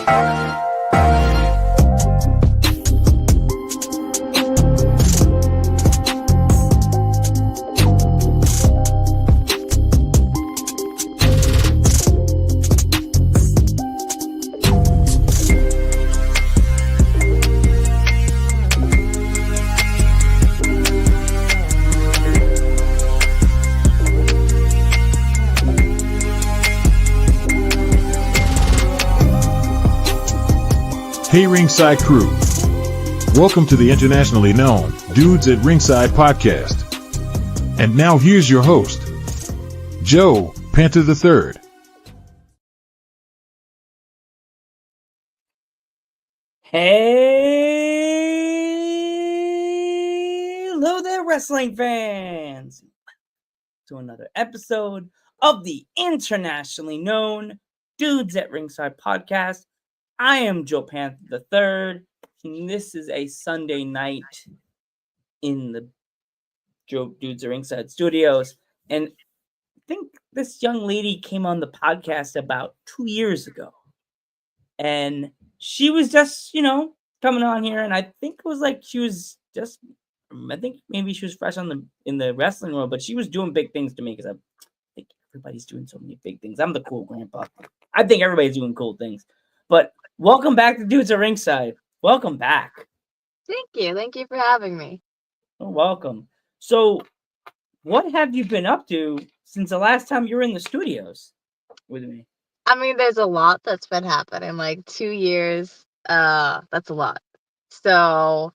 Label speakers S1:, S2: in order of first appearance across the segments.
S1: Hey Ringside crew, welcome to the internationally known Dudes at Ringside Podcast. And now here's your host, Joe Panther III.
S2: Hello there, wrestling fans, to another episode of the internationally known Dudes at Ringside Podcast. I am Joe Panther III, and this is a Sunday night in the Joe Dudes at Ringside studios. And I think this young lady came on the podcast about 2 years ago. And she was just, coming on here, and I think it was like she was just, I think maybe she was fresh in the wrestling world, but she was doing big things to me because I think everybody's doing so many big things. I'm the cool grandpa. I think everybody's doing cool things. But welcome back to Dudes at Ringside. Welcome back.
S3: Thank you. Thank you for having me.
S2: Oh, welcome. So, what have you been up to since the last time you were in the studios with me?
S3: I mean, there's a lot that's been happening. Like 2 years, that's a lot. So,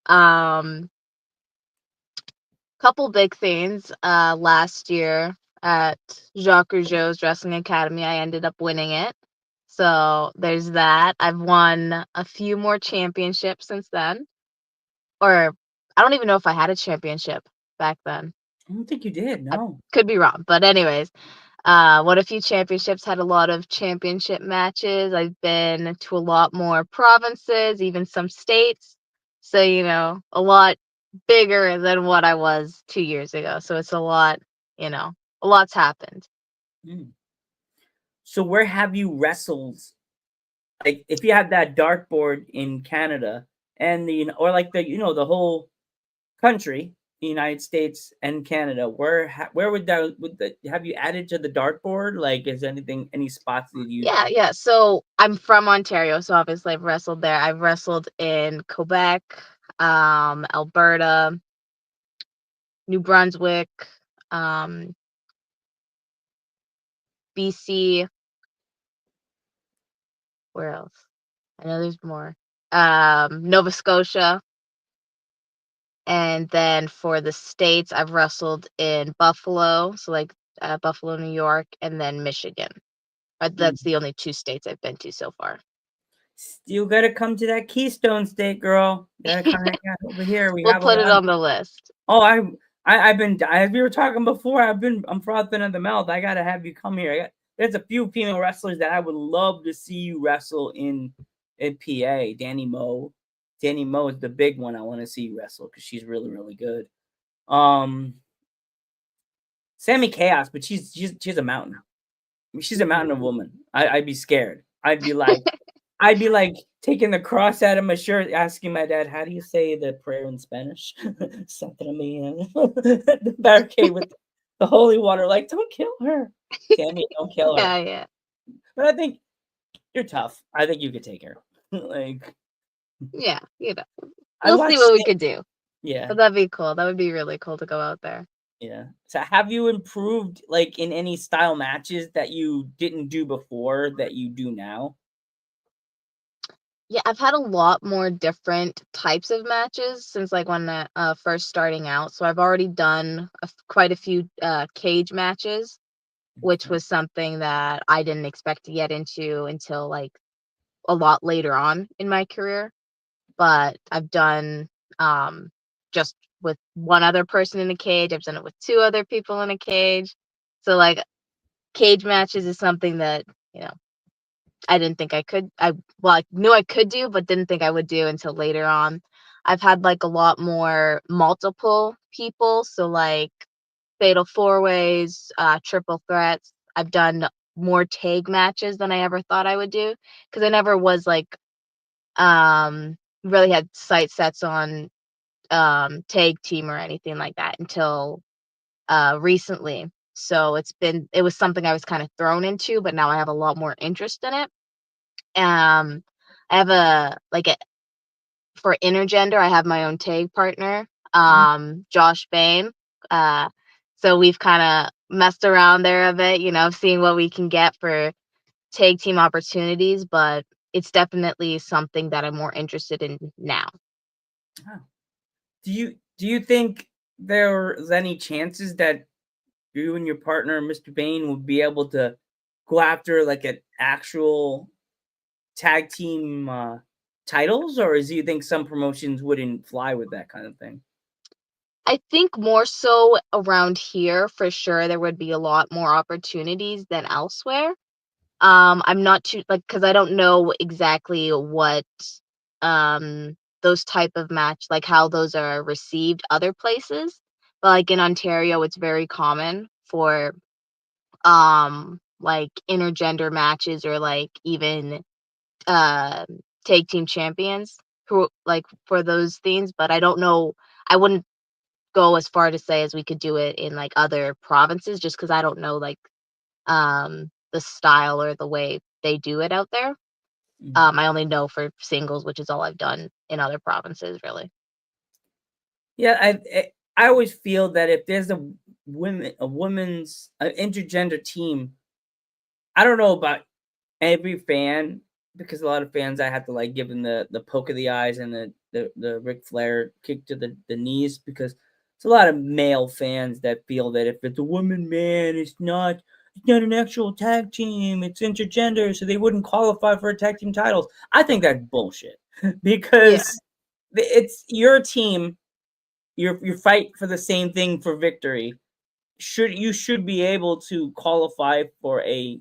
S3: couple big things. Last year at Jacques Rougeau's Wrestling Academy, I ended up winning it. So there's that. I've won a few more championships since then. Or I don't even know if I had a championship back then.
S2: I don't think you did, no.
S3: Could be wrong. But anyways, won a few championships, had a lot of championship matches. I've been to a lot more provinces, even some states. So, a lot bigger than what I was 2 years ago. So it's a lot, a lot's happened.
S2: So where have you wrestled? Like, if you had that dartboard in Canada and the whole country, the United States and Canada, where would have you added to the dartboard? Like, is any spots that you?
S3: Yeah. So I'm from Ontario, so obviously I've wrestled there. I've wrestled in Quebec, Alberta, New Brunswick, BC. Where else? I know there's more. Nova Scotia. And then for the states, I've wrestled in Buffalo, so like Buffalo, New York, and then Michigan. But that's the only 2 states I've been to so far.
S2: Still gotta come to that Keystone State, girl. Gotta come over here.
S3: We'll put it on the list.
S2: Oh, I've been. As we were talking before, I'm frothing at the mouth. I gotta have you come here. There's a few female wrestlers that I would love to see you wrestle in PA. Danny Moe. Danny Moe is the big one I want to see you wrestle because she's really, really good. Sammy Chaos, but she's a mountain. I mean, she's a mountain of woman. I'd be scared. I'd be like taking the cross out of my shirt, asking my dad, "How do you say the prayer in Spanish?" Something to me. The barricade with the holy water, like, don't kill her. Sammy, don't kill her.
S3: Yeah.
S2: But I think you're tough. I think you could take her.
S3: Yeah, we'll see what we could do.
S2: Yeah.
S3: But that'd be cool. That would be really cool to go out there.
S2: Yeah. So have you improved, like, in any style matches that you didn't do before that you do now?
S3: Yeah, I've had a lot more different types of matches since like when first starting out. So I've already done quite a few cage matches, which was something that I didn't expect to get into until like a lot later on in my career. But I've done just with one other person in a cage. I've done it with 2 other people in a cage. So like cage matches is something that, I didn't think I could. I knew I could do, but didn't think I would do until later on. I've had like a lot more multiple people. So like fatal 4-ways, triple threats. I've done more tag matches than I ever thought I would do, because I never was like really had sight sets on tag team or anything like that until recently. So it was something I was kind of thrown into, but now I have a lot more interest in it. I have for intergender, I have my own tag partner,
S2: Mhm.
S3: Josh Bain. Uh, so we've kind of messed around there a bit, seeing what we can get for tag team opportunities, but it's definitely something that I'm more interested in now.
S2: Oh. Do you think there's any chances that you and your partner, Mr. Bain, would be able to go after like an actual tag team titles, or do you think some promotions wouldn't fly with that kind of thing?
S3: I think more so around here, for sure, there would be a lot more opportunities than elsewhere. I'm not too like because I don't know exactly what those type of match like how those are received other places. But like in Ontario, it's very common for like intergender matches or like even uh tag team champions who like for those things. But I don't know. I wouldn't go as far to say as we could do it in like other provinces just because I don't know like the style or the way they do it out there.
S2: Mm.
S3: I only know for singles, which is all I've done in other provinces, really.
S2: Yeah, I always feel that if there's a women's intergender team, I don't know about every fan because a lot of fans I have to like give them the poke of the eyes and the Ric Flair kick to the knees because it's a lot of male fans that feel that if it's a woman man, it's not an actual tag team, it's intergender, so they wouldn't qualify for a tag team titles. I think that's bullshit
S3: Yeah,
S2: because it's your team, you fight for the same thing for victory. You should be able to qualify for a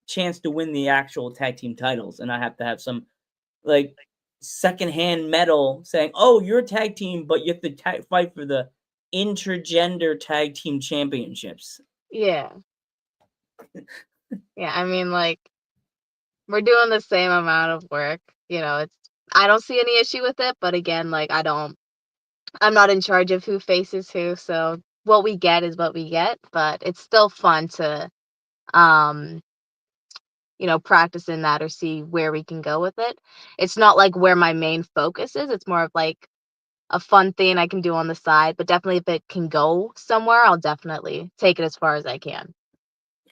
S2: chance to win the actual tag team titles, and I have to have some like secondhand medal saying, "Oh, you're a tag team, but you have to fight for the intergender tag team championships."
S3: yeah, yeah. I mean, like we're doing the same amount of work. It's I don't see any issue with it, but again, like I'm not in charge of who faces who, so what we get is what we get. But it's still fun to um practice in that or see where we can go with it. It's not like where my main focus is. It's more of like a fun thing I can do on the side, but definitely if it can go somewhere, I'll definitely take it as far as I can.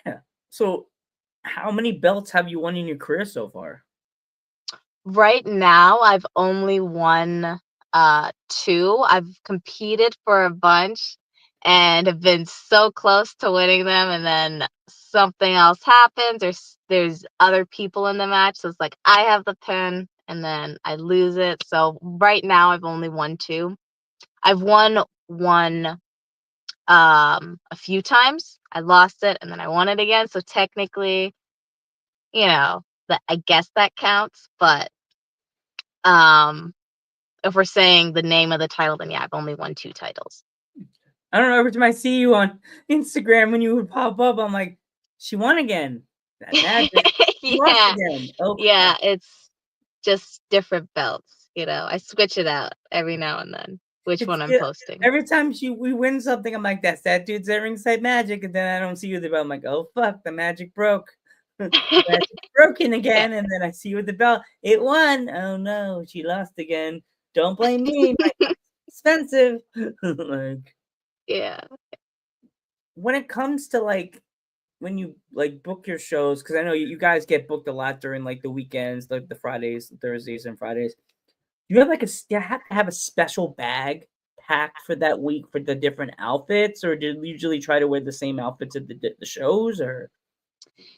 S2: Yeah. So, how many belts have you won in your career so far?
S3: Right now, I've only won 2. I've competed for a bunch and have been so close to winning them, and then something else happens. There's other people in the match, so it's like I have the pin and then I lose it. So right now, I've only won 2. I've won one a few times. I lost it and then I won it again. So technically, that I guess that counts. But um, if we're saying the name of the title, then yeah, I've only won 2 titles.
S2: I don't know. Every time I see you on Instagram when you would pop up, I'm like, she won again. That magic. She lost
S3: Yeah,
S2: again. Oh
S3: yeah,
S2: crap.
S3: it's just different belts. I switch it out every now and then, which
S2: It's
S3: one I'm
S2: yeah,
S3: posting.
S2: every time we win something, I'm like, that's that dude's at ringside magic, and then I don't see you with the belt. I'm like, oh fuck, the magic broke. The magic's broken
S3: Yeah,
S2: again, and then I see you with the belt. It won. Oh no, she lost again. Don't blame me. My expensive. Like
S3: yeah.
S2: when it comes to like when you like book your shows, because I know you guys get booked a lot during like the weekends, like the Fridays, Thursdays, and Fridays. Do you have like you have to have a special bag packed for that week for the different outfits, or do you usually try to wear the same outfits at the shows? Or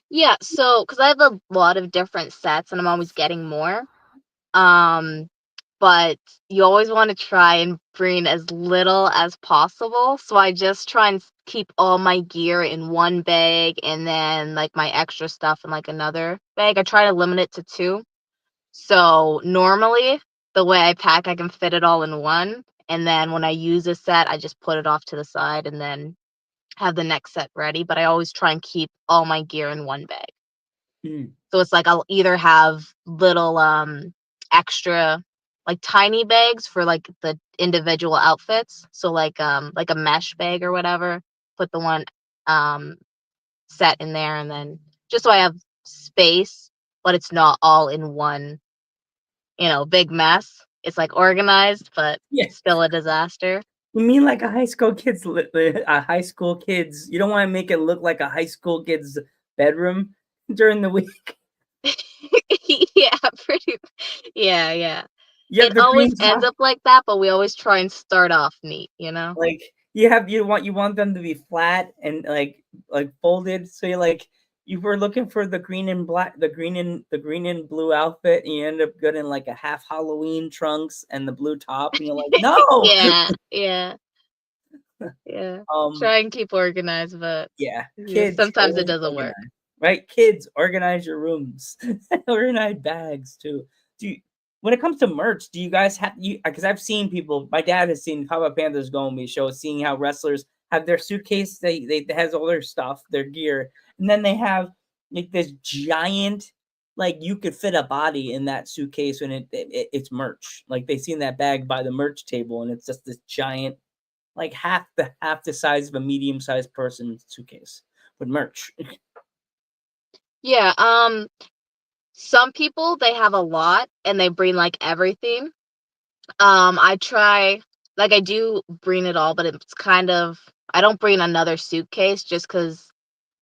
S3: Yeah, so because I have a lot of different sets and I'm always getting more. Um, but you always want to try and bring as little as possible. So I just try and keep all my gear in one bag and then like my extra stuff in like another bag. I try to limit it to 2. So normally the way I pack, I can fit it all in one. And then when I use a set, I just put it off to the side and then have the next set ready, but I always try and keep all my gear in one bag.
S2: Mm.
S3: So it's like I'll either have little extra like tiny bags for like the individual outfits. So like a mesh bag or whatever. Put the one set in there, and then just so I have space, but it's not all in one, big mess. It's like organized, but
S2: Yeah.
S3: still a disaster.
S2: You mean like a high school kids? You don't want to make it look like a high school kid's bedroom during the week.
S3: Yeah, pretty. Yeah.
S2: You have
S3: It
S2: the
S3: always
S2: green
S3: ends
S2: top.
S3: up like that, but we always try and start off neat,
S2: Like you want them to be flat and like folded. So you were looking for the green and black, the green and blue outfit, and you end up getting like a half Halloween trunks and the blue top, and you're like, no.
S3: Yeah.
S2: Um,
S3: Try and keep organized, but
S2: yeah,
S3: yeah,
S2: kids
S3: sometimes it
S2: always
S3: doesn't work.
S2: organize, right? Kids organize your rooms, organize bags too. Do you, when it comes to merch, do you guys have you? Because I've seen people. My dad has seen Papa Panthers go on these shows, seeing how wrestlers have their suitcase. They has all their stuff, their gear, and then they have like this giant, like you could fit a body in that suitcase, and it's merch. Like they seen that bag by the merch table, and it's just this giant, like half the size of a medium sized person's suitcase with merch.
S3: Yeah, some people they have a lot and they bring like everything. I try, like I do bring it all, but it's kind of, I don't bring another suitcase just because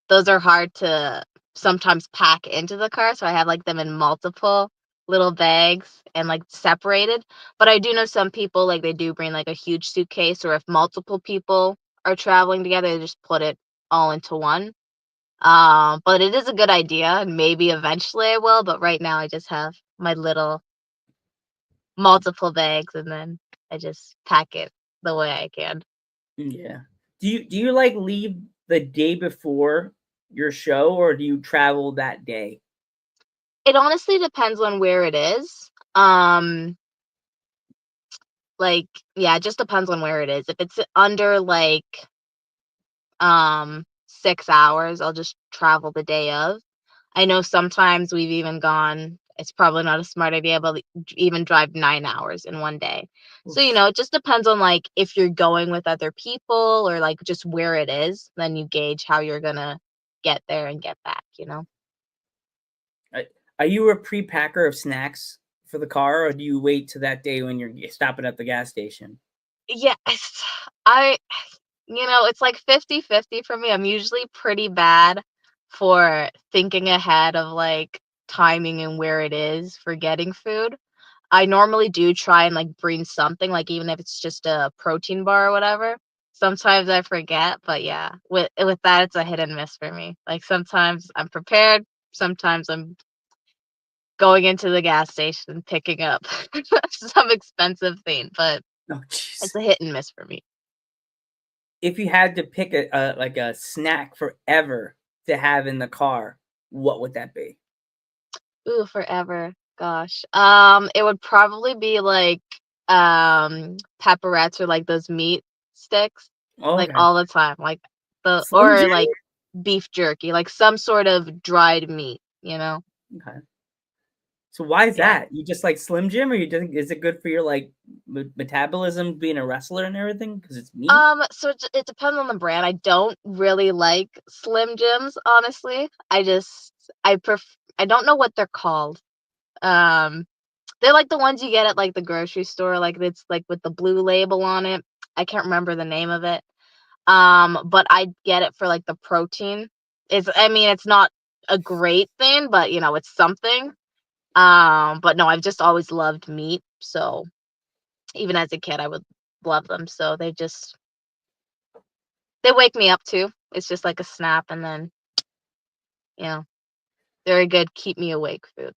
S3: those are hard to sometimes pack into the car. So I have like them in multiple little bags and like separated. But I do know some people like they do bring like a huge suitcase, or if multiple people are traveling together, they just put it all into one. But it is a good idea, and maybe eventually I will. But right now I just have my little multiple bags, and then I just pack it the way I can.
S2: Yeah. Do you like leave the day before your show, or do you travel that day?
S3: It honestly depends on where it is. Like, yeah, it just depends on where it is. If it's under like 6 hours, I'll just travel the day of. I know sometimes we've even gone, it's probably not a smart idea, but even drive 9 hours in one day. So,
S2: Oof.
S3: it just depends on like if you're going with other people or like just where it is, then you gauge how you're gonna get there and get back.
S2: Are you a pre-packer of snacks for the car, or do you wait to that day when you're stopping at the gas station?
S3: Yeah, I it's like 50-50 for me. I'm usually pretty bad for thinking ahead of like timing and where it is for getting food. I normally do try and like bring something, like even if it's just a protein bar or whatever. Sometimes I forget, but yeah, with that it's a hit and miss for me. Like sometimes I'm prepared, sometimes I'm going into the gas station and picking up some expensive thing, but
S2: Oh, jeez.
S3: it's a hit and miss for me.
S2: If you had to pick a snack forever to have in the car, what would that be?
S3: Ooh, forever. Gosh. It would probably be like pepperettes or like those meat sticks, like
S2: Okay.
S3: all the time. Like
S2: Slim
S3: or
S2: Jim?
S3: like beef jerky, like some sort of dried meat.
S2: Okay. So why is
S3: Yeah.
S2: that? You just like Slim Jim, or you just is it good for your like metabolism being a wrestler and everything because it's meat?
S3: So it depends on the brand. I don't really like Slim Jims, honestly. I don't know what they're called. Um, they're like the ones you get at like the grocery store, like it's like with the blue label on it. I can't remember the name of it. But I get it for like the protein. I mean, it's not a great thing, but it's something. But no, I've just always loved meat. So even as a kid, I would love them. So they wake me up too. It's just like a snap, and then, you know, very good keep me awake food.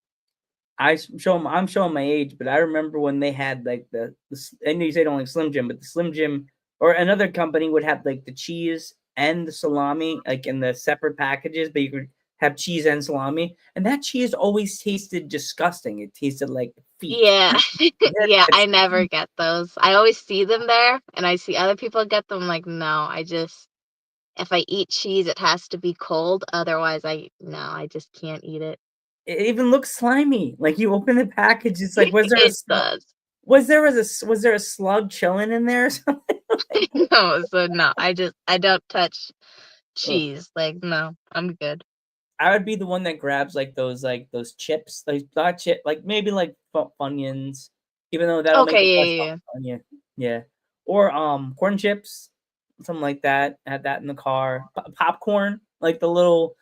S2: I'm showing my age, but I remember when they had like I know you say don't like Slim Jim, but the Slim Jim or another company would have like the cheese and the salami like in the separate packages, but you could have cheese and salami, and that cheese always tasted disgusting. It tasted like feet.
S3: Yeah. Yeah,
S2: It's
S3: I never get those. I always see them there and I see other people get them, like, no, if I eat cheese, it has to be cold. Otherwise, I just can't eat it.
S2: It even looks slimy. Like you open the package, it's like,
S3: It does.
S2: was there a slug chilling in there or something?
S3: No, so no, I don't touch
S2: Ugh.
S3: cheese. Like, no, I'm good.
S2: I would be the one that grabs like those chips, like not chip, like maybe like Funyuns, even though that'll make it less
S3: Okay, yeah.
S2: Funyun. Yeah, or corn chips, something like that. Had that in the car. Popcorn, like the little,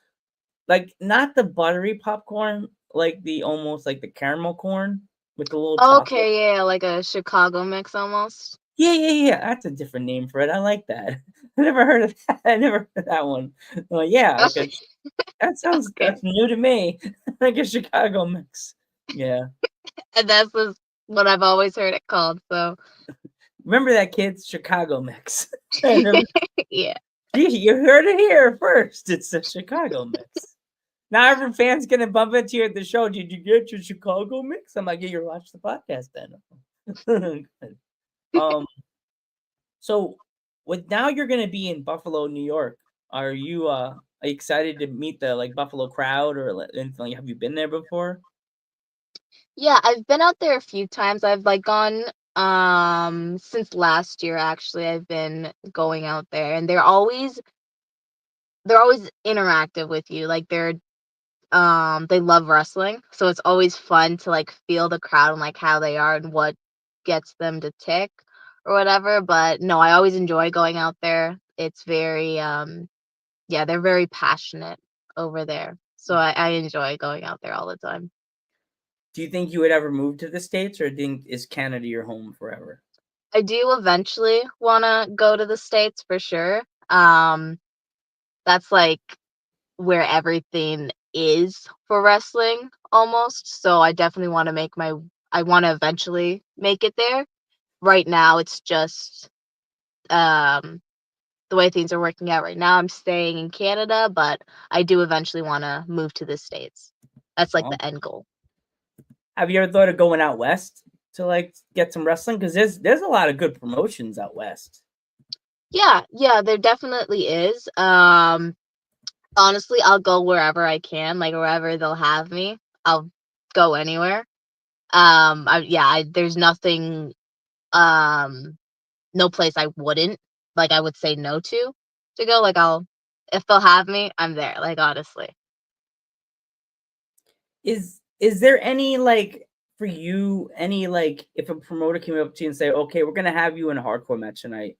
S2: like not the buttery popcorn, like the almost like the caramel corn with the little chocolate.
S3: Okay, yeah, like a Chicago mix almost.
S2: Yeah. That's a different name for it. I like that. I never heard of that. I never heard that one. Yeah, like a
S3: Okay.
S2: that's new to me. Like a Chicago mix. Yeah.
S3: And that's what I've always heard it called. So
S2: Remember that, kids? Chicago mix. Never,
S3: yeah.
S2: you heard it here first. It's a Chicago mix. Now every fan's gonna bump into you at the show. Did you get your Chicago mix? I'm like, yeah, you watch the podcast then. So with now you're gonna be in Buffalo, New York. Are you excited to meet the like Buffalo crowd or anything? Like, have you been there before?
S3: Yeah, I've been out there a few times. I've like gone since last year actually. I've been going out there and they're always interactive with you. Like they love wrestling. So it's always fun to like feel the crowd and like how they are and what gets them to tick or whatever. But no, I always enjoy going out there. It's very yeah, they're very passionate over there. So I enjoy going out there all the time.
S2: Do you think you would ever move to the States, or is Canada your home forever?
S3: I do eventually want to go to the States for sure. That's like where everything is for wrestling almost. So I definitely want to I want to eventually make it there. Right now, it's just the way things are working out right now. I'm staying in Canada, but I do eventually want to move to the States. That's like
S2: Oh.
S3: the end goal.
S2: Have you ever thought of going out west to like get some wrestling? Because there's a lot of good promotions out west.
S3: Yeah, there definitely is. Honestly, I'll go wherever I can, like wherever they'll have me. I'll go anywhere. There's nothing, no place I wouldn't, like I would say no to go. Like if they'll have me, I'm there. Like honestly.
S2: Is there any like for you any like if a promoter came up to you and say, okay, we're gonna have you in a hardcore match tonight?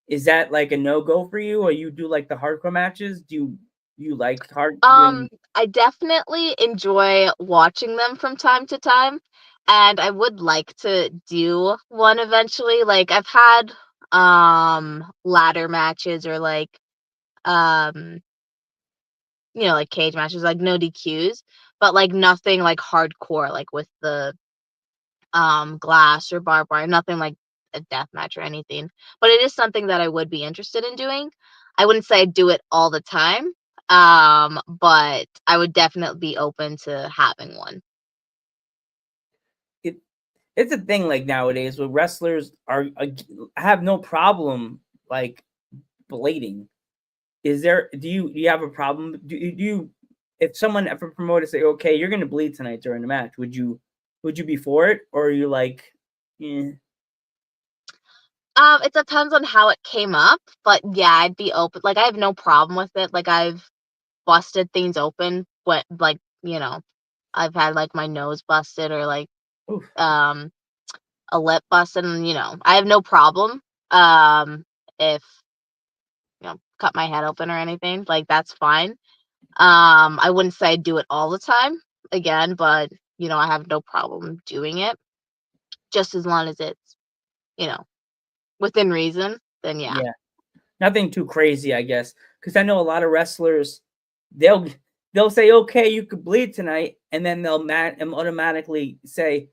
S2: Is that like a no go for you, or you do like the hardcore matches? Do you like hard?
S3: I definitely enjoy watching them from time to time, and I would like to do one eventually. Like I've had ladder matches or like um like cage matches, like no DQs, but like nothing like hardcore, like with the glass or barbed wire, nothing like a death match or anything. But it is something that I would be interested in doing. I wouldn't say I'd do it all the time, but I would definitely be open to having one.
S2: It's a thing like nowadays where wrestlers have no problem like blading. Do you have a problem? Do you if a promoter say, okay, you're gonna bleed tonight during the match, would you be for it, or are you like, eh?
S3: It depends on how it came up, but yeah, I'd be open. Like I have no problem with it. Like I've busted things open, but like I've had like my nose busted or like
S2: Oof.
S3: a lip busted, and I have no problem if cut my head open or anything. Like that's fine. I wouldn't say I do it all the time again, but I have no problem doing it just as long as it's within reason. Then yeah.
S2: Nothing too crazy, I guess, because I know a lot of wrestlers, they'll say, okay, you could bleed tonight, and then they'll automatically say,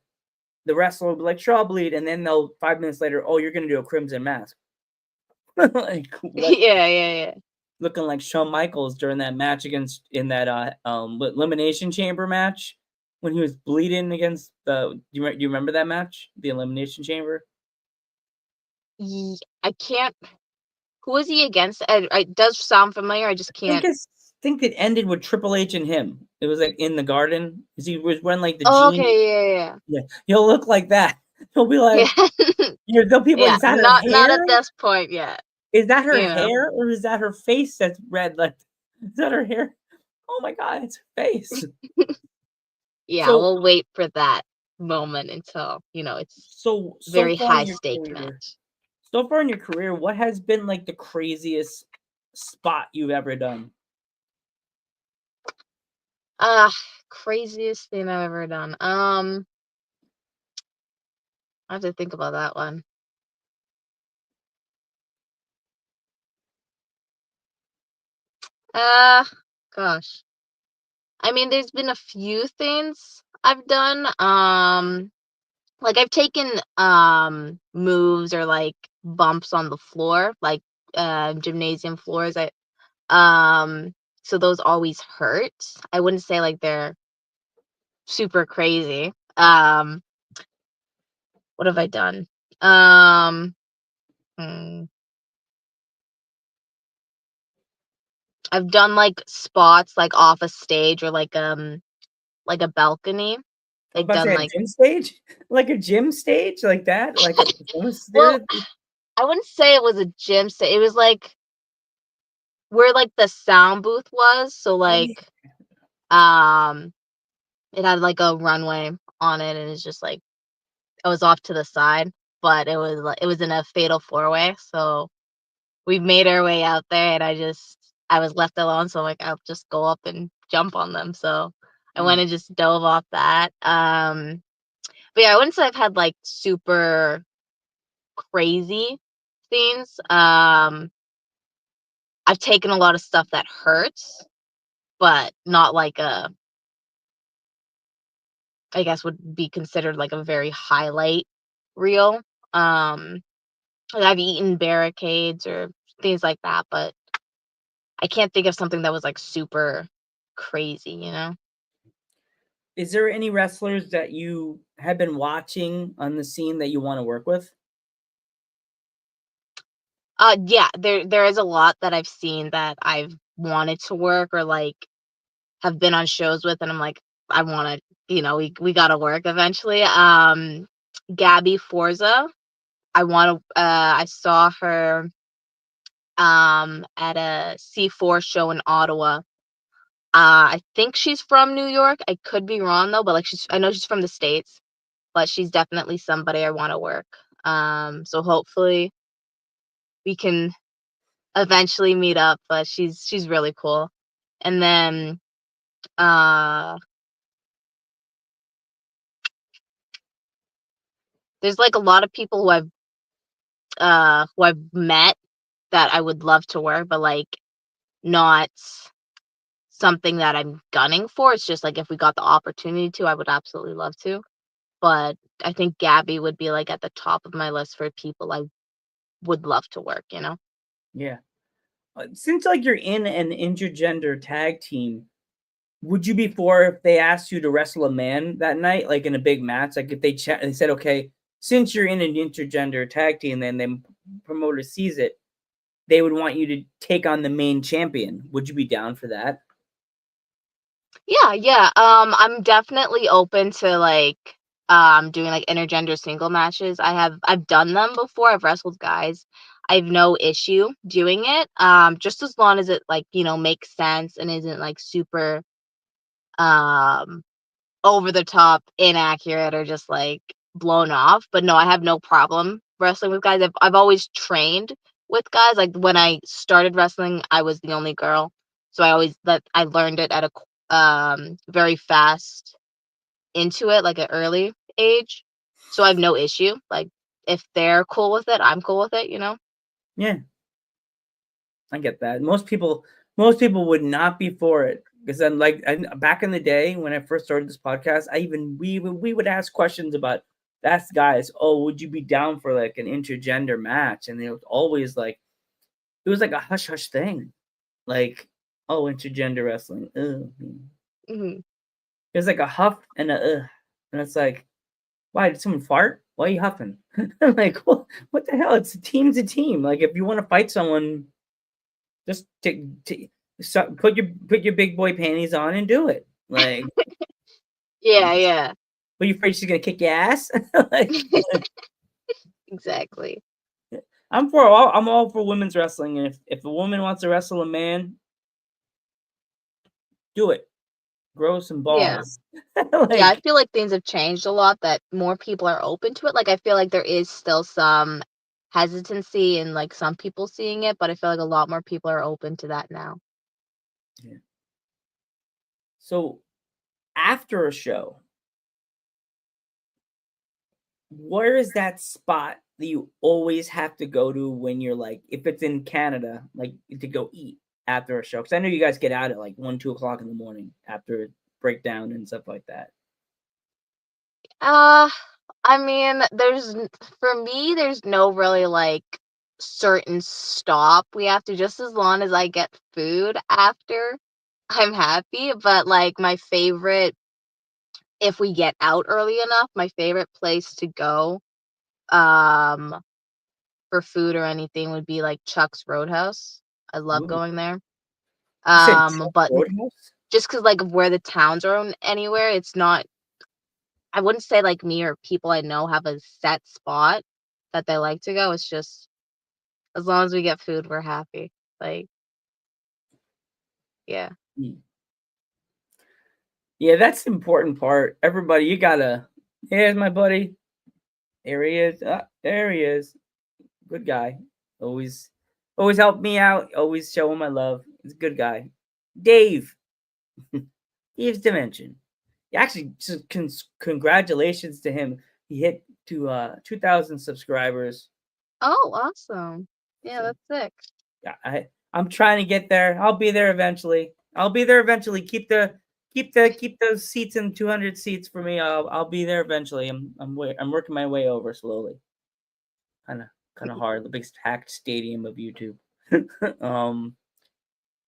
S2: the wrestler will be like, sure, I'll bleed, and then they'll 5 minutes later, oh, you're gonna do a crimson mask. Like what?
S3: Yeah.
S2: Looking like Shawn Michaels during that match in that elimination chamber match when he was bleeding against the. Do you remember that match, the elimination chamber?
S3: I can't Who was he against? It does sound familiar. I just can't.
S2: think it ended with Triple H and him. It was like in the garden. He was wearing like the
S3: Oh,
S2: jeans.
S3: okay,
S2: Yeah, he'll look like that. He'll be like,
S3: yeah.
S2: they'll people.
S3: Yeah,
S2: Is that her
S3: not
S2: hair?
S3: at this point yet.
S2: Is that her
S3: You know.
S2: hair, or is that her face that's red? Like, is that her hair? Oh my god, it's her face.
S3: Yeah,
S2: So
S3: we'll wait for that moment until it's
S2: so
S3: very
S2: far in
S3: high
S2: your
S3: stakes
S2: career,
S3: match.
S2: what has been like the craziest spot you've ever done?
S3: Craziest thing I've ever done. I have to think about that one. Gosh. I mean, there's been a few things I've done. Like I've taken moves or like bumps on the floor, like gymnasium floors. So those always hurt. I wouldn't say like they're super crazy. What have I done? Hmm. I've done like spots like off a stage or like a balcony.
S2: I was
S3: Like
S2: about to
S3: done
S2: say a
S3: like
S2: gym stage, like a gym stage, like that, like a performance
S3: well,
S2: theater.
S3: I wouldn't say it was a gym stage. It was like where like the sound booth was. So
S2: Oh, yeah.
S3: like it had like a runway on it and it's just like I was off to the side, but it was in a fatal four-way. So we made our way out there and I was left alone, so I'm like I'll just go up and jump on them. So I went and just dove off that. But yeah, I wouldn't say I've had like super crazy things. I've taken a lot of stuff that hurts, but not like I guess would be considered like a very highlight reel. Like I've eaten barricades or things like that, but I can't think of something that was like super crazy, you know?
S2: Is there any wrestlers that you have been watching on the scene that you want to work with?
S3: Yeah, there is a lot that I've seen that I've wanted to work or like have been on shows with, and I'm like, I want to, we gotta work eventually. Gabby Forza, I saw her at a C4 show in Ottawa. I think she's from New York. I could be wrong though, but like I know she's from the States, but she's definitely somebody I want to work. So hopefully we can eventually meet up, but she's really cool. And then there's like a lot of people who I've met that I would love to work, but like not something that I'm gunning for. It's just like if we got the opportunity to, I would absolutely love to. But I think Gabby would be like at the top of my list for people I would love to work, you know?
S2: Yeah. Since like you're in an intergender tag team, would you be for if they asked you to wrestle a man that night, like in a big match? Like if they said, okay, since you're in an intergender tag team, then the promoter sees it, they would want you to take on the main champion. Would you be down for that?
S3: Yeah. I'm definitely open to like doing like intergender single matches. I've done them before. I've wrestled guys. I have no issue doing it. Just as long as it like, makes sense and isn't like super um over the top, inaccurate, or just like blown off. But no, I have no problem wrestling with guys. I've always trained with guys. Like when I started wrestling, I was the only girl, so I learned it at a very fast into it, like an early age. So I have no issue. Like if they're cool with it, I'm cool with it. You know.
S2: Yeah, I get that. Most people would not be for it because then, like, back in the day when I first started this podcast, we would ask questions about that's guys. Oh, would you be down for like an intergender match? And it was always like it was like a hush hush thing, like oh intergender wrestling. Ugh.
S3: Hmm.
S2: It was like a huff and a and it's like why did someone fart? why are you huffing? Like, what the hell? It's a team's a team. Like, if you want to fight someone, just put your big boy panties on and do it. Like,
S3: Yeah.
S2: But you afraid she's gonna kick your ass? Like,
S3: Exactly.
S2: I'm all for women's wrestling, and if a woman wants to wrestle a man, do it. Grow some
S3: Yeah.
S2: balls.
S3: Yeah, I feel like things have changed a lot, that more people are open to it. Like, I feel like there is still some hesitancy in, like, some people seeing it, but I feel like a lot more people are open to that now.
S2: Yeah. So, after a show, where is that spot that you always have to go to when you're like, if it's in Canada, like to go eat after a show? Because I know you guys get out at like 1, 2 o'clock in the morning after breakdown and stuff like that.
S3: I mean, for me, there's no really like certain stop. We have to, just as long as I get food after, I'm happy. But like my favorite, if we get out early enough, my favorite place to go, um, for food or anything would be like Chuck's Roadhouse. I love
S2: Ooh.
S3: going there.
S2: You said Chuck
S3: But
S2: Roadhouse?
S3: just because like of where the towns are anywhere, it's not. I wouldn't say like me or people I know have a set spot that they like to go. It's just as long as we get food, we're happy. Like, yeah.
S2: Yeah, that's the important part. Everybody, you gotta. Here's my buddy. There he is. There he is. Good guy. Always help me out. Always show him my love. He's a good guy. Dave. Dave's Dimension. Actually, congratulations to him. He hit to 2,000 subscribers.
S3: Oh, awesome. Yeah,
S2: So,
S3: that's sick.
S2: yeah, I'm trying to get there. I'll be there eventually. Keep those seats in 200 seats for me. I'll be there eventually. I'm working my way over slowly. Kind of hard. The big packed stadium of YouTube.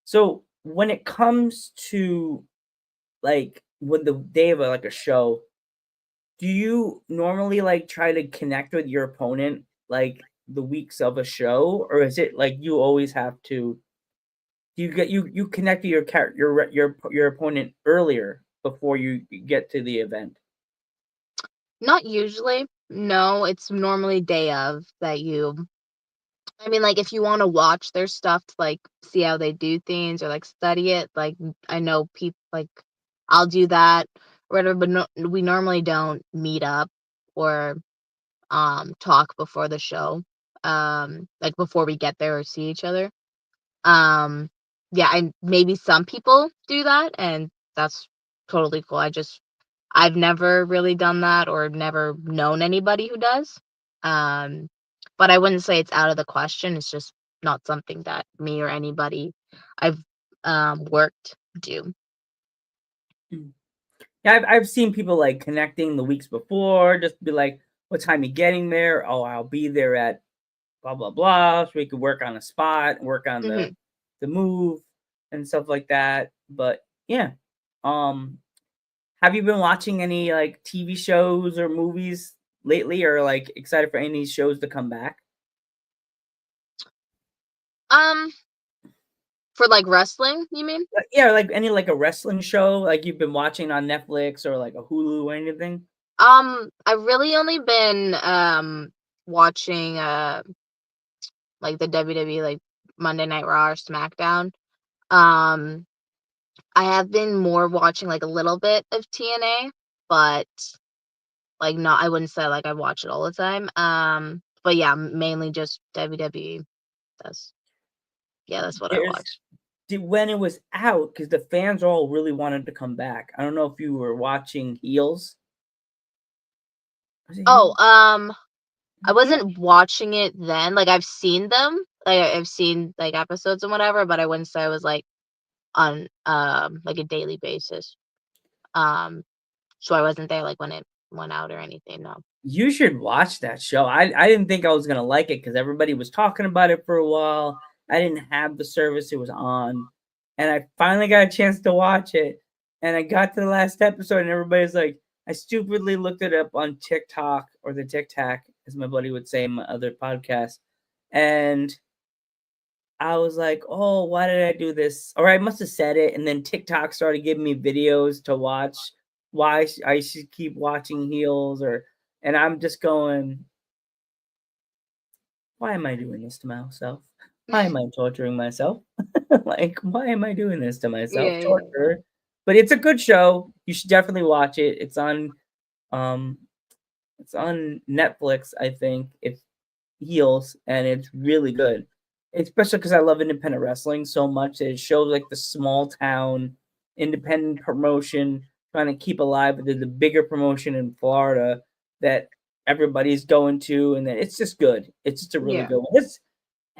S2: So when it comes to like when the day of like a show, do you normally like try to connect with your opponent like the weeks of a show, or is it like you always have to? Do you connect to your opponent earlier before you get to the event?
S3: Not usually. No, it's normally day of that you. I mean, like if you want to watch their stuff to like see how they do things or like study it, like I know people like I'll do that or whatever, but no, we normally don't meet up or talk before the show. Like before we get there or see each other. Um, yeah, I maybe some people do that, and that's totally cool. I've never really done that or never known anybody who does. Um, but I wouldn't say it's out of the question. It's just not something that me or anybody I've worked do.
S2: Yeah, I've seen people like connecting the weeks before, just be like, "What time you getting there? Oh, I'll be there at blah blah blah," so we could work on a spot, work on
S3: Hmm.
S2: the move and stuff like that. But yeah, um, have you been watching any like TV shows or movies lately, or like excited for any shows to come back?
S3: Um, for like wrestling, you mean?
S2: Yeah, like any like a wrestling show like you've been watching on Netflix or like a Hulu or anything.
S3: I've really only been watching like the WWE like Monday Night Raw or SmackDown. Um, I have been more watching like a little bit of TNA, but like not I wouldn't say like I watch it all the time. But yeah, mainly just WWE. That's that's what I
S2: There's
S3: watch.
S2: when it was out because the fans all really wanted to come back. I don't know if you were watching Heels. Was it
S3: Oh,
S2: Heels?
S3: I wasn't watching it then. Like I've seen them. Like I've seen like episodes and whatever, but I wouldn't say I was like on like a daily basis. Um, so I wasn't there like when it went out or anything. No.
S2: You should watch that show. I didn't think I was gonna like it because everybody was talking about it for a while. I didn't have the service it was on, and I finally got a chance to watch it. And I got to the last episode, and everybody's like, I stupidly looked it up on TikTok or the Tic Tac, as my buddy would say in my other podcast, and I was like, "Oh, why did I do this?" Or I must have said it, and then TikTok started giving me videos to watch. Why I should keep watching heels, and I'm just going, "Why am I doing this to myself? Why am I torturing myself? Like, why am I doing this to myself?
S3: Yeah, yeah.
S2: Torture." But it's a good show. You should definitely watch it. Um, it's on Netflix, I think. It's Heels, and it's really good. Especially because I love independent wrestling so much. It shows like the small town independent promotion trying to keep alive. But there's a bigger promotion in Florida that everybody's going to, and then it's just good. It's just a really
S3: Yeah.
S2: good one.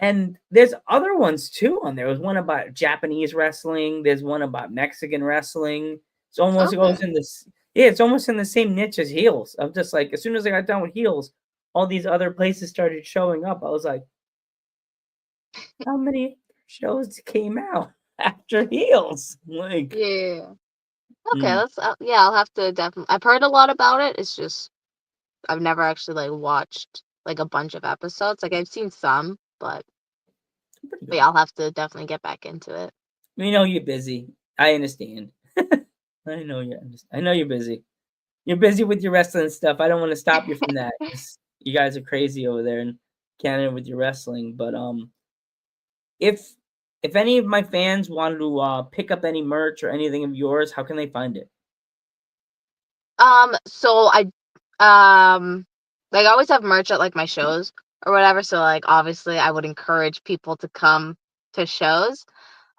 S2: And there's other ones too on there. There's one about Japanese wrestling. There's one about Mexican wrestling. It's almost it goes
S3: Okay.
S2: in this. Yeah, it's almost in the same niche as Heels. I'm just like, as soon as I got done with Heels, all these other places started showing up. I was like, how many shows came out after Heels? Like,
S3: Yeah. Okay,
S2: mm,
S3: yeah, I'll have to definitely. I've heard a lot about it. It's just I've never actually like watched like a bunch of episodes. Like I've seen some,
S2: pretty
S3: but
S2: good.
S3: yeah, I'll have to definitely get back into it.
S2: We know you're busy. I understand. I know you understand. I know you're busy. You're busy with your wrestling stuff. I don't want to stop you from that. You guys are crazy over there in Canada with your wrestling. But if if any of my fans wanted to pick up any merch or anything of yours, how can they find it?
S3: So like I always have merch at like my shows or whatever. So like obviously I would encourage people to come to shows.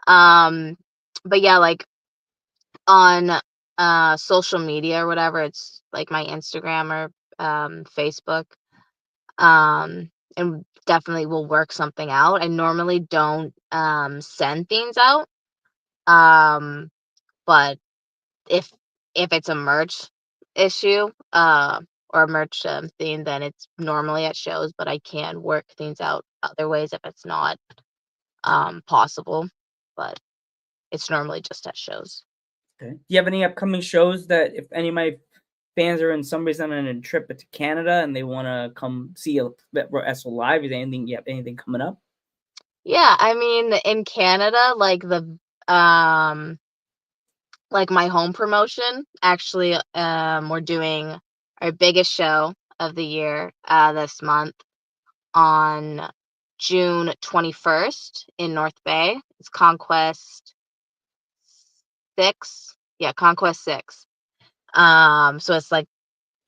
S3: Um, but yeah, like on social media or whatever, it's like my Instagram or Facebook. And definitely will work something out. I normally don't send things out. Um, but if it's a merch issue or a merch thing, then it's normally at shows, but I can work things out other ways if it's not possible. But it's normally just at shows.
S2: Okay. Do you have any upcoming shows that if any of my fans are in somebody's on a trip to Canada and they want to come see a wrestle live? Is anything you have anything coming up?
S3: Yeah, I mean in Canada, like the um like my home promotion, actually we're doing our biggest show of the year this month on June 21st in North Bay. It's Conquest 6. Yeah, Conquest 6. So it's like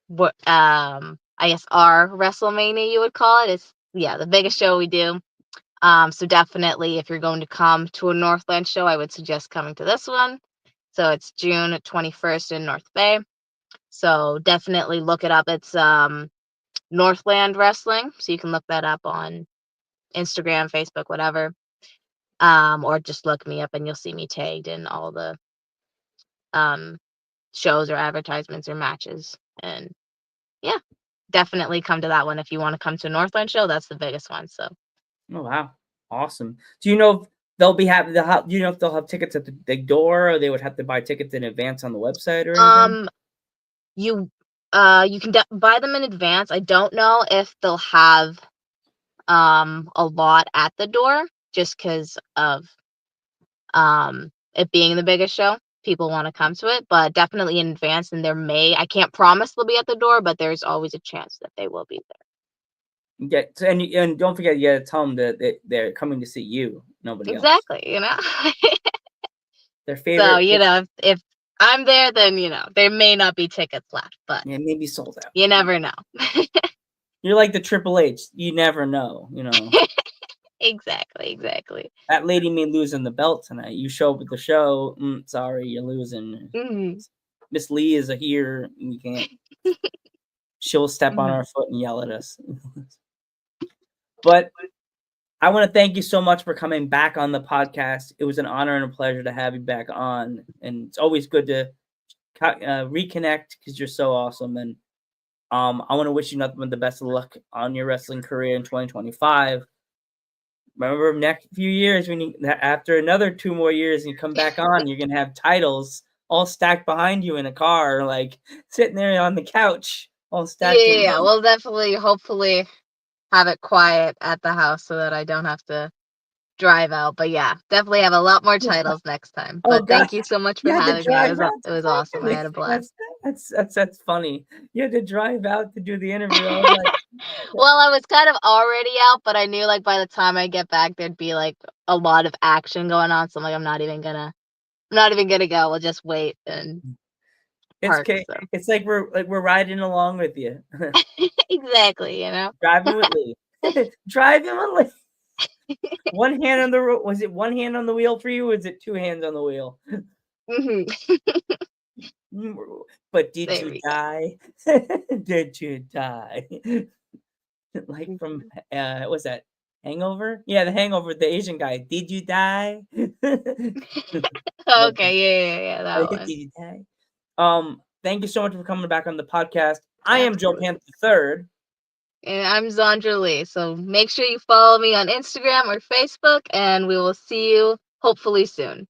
S3: what I guess our WrestleMania you would call it. It's yeah, the biggest show we do. So definitely if you're going to come to a Northland show, I would suggest coming to this one. So it's June 21st in North Bay. So definitely look it up. It's Northland Wrestling. So you can look that up on Instagram, Facebook, whatever. Or just look me up and you'll see me tagged in all the um shows or advertisements or matches. And yeah, definitely come to that one if you want to come to a Northland show. That's the biggest one. So
S2: Oh wow, awesome! Do you know if they'll be having the? Do you know if they'll have tickets at the door, or they would have to buy tickets in advance on the website or anything?
S3: you you can buy them in advance. I don't know if they'll have a lot at the door just because of it being the biggest show. People want to come to it, but definitely in advance. And I can't promise they'll be at the door, but there's always a chance that they will be
S2: And don't forget, you gotta tell them that they're coming to see you, nobody
S3: there.
S2: else.
S3: Exactly, you know.
S2: Their
S3: So
S2: favorite,
S3: you know, if I'm there, then you know there may not be tickets left, but
S2: yeah, maybe sold out.
S3: you never know.
S2: You're like the Triple H. You never know. You know
S3: Exactly.
S2: that lady may lose in the belt tonight. You show up at the show. Sorry, you're losing.
S3: Hmm.
S2: Miss Lee is here. You can't. She'll step on
S3: Hmm.
S2: our foot and yell at us. But I want to thank you so much for coming back on the podcast. It was an honor and a pleasure to have you back on. And it's always good to reconnect because you're so awesome. And I want to wish you nothing but the best of luck on your wrestling career in 2025. Remember, next few years, after another 2 more years and you come back on, you're going to have titles all stacked behind you in a car, like sitting there on the couch, all
S3: Yeah,
S2: stacked.
S3: we'll definitely, hopefully, have it quiet at the house so that I don't have to drive out. But yeah, definitely have a lot more titles next time.
S2: Oh
S3: But
S2: God,
S3: thank you so much for
S2: you had to
S3: having me.
S2: drive out.
S3: It was awesome. I had a blast.
S2: That's funny. You had to drive out to do the interview. I was like,
S3: Well, I was kind of already out, but I knew like by the time I get back, there'd be like a lot of action going on. So I'm like, I'm not even gonna go. We'll just wait and park. So.
S2: it's like we're riding along with you.
S3: Exactly, you know.
S2: Driving with Lee. Driving with Lee. One hand on the was it one hand on the wheel for you, or was it two hands on the wheel? But did you die? Did you die? Like from what's that? Hangover? Yeah, the Hangover, the Asian guy. Did you die?
S3: Okay, yeah, that one.
S2: Did you die? Thank you so much for coming back on the podcast. I am Joe Panther III.
S3: And I'm Zondra Lee. So make sure you follow me on Instagram or Facebook, and we will see you hopefully soon.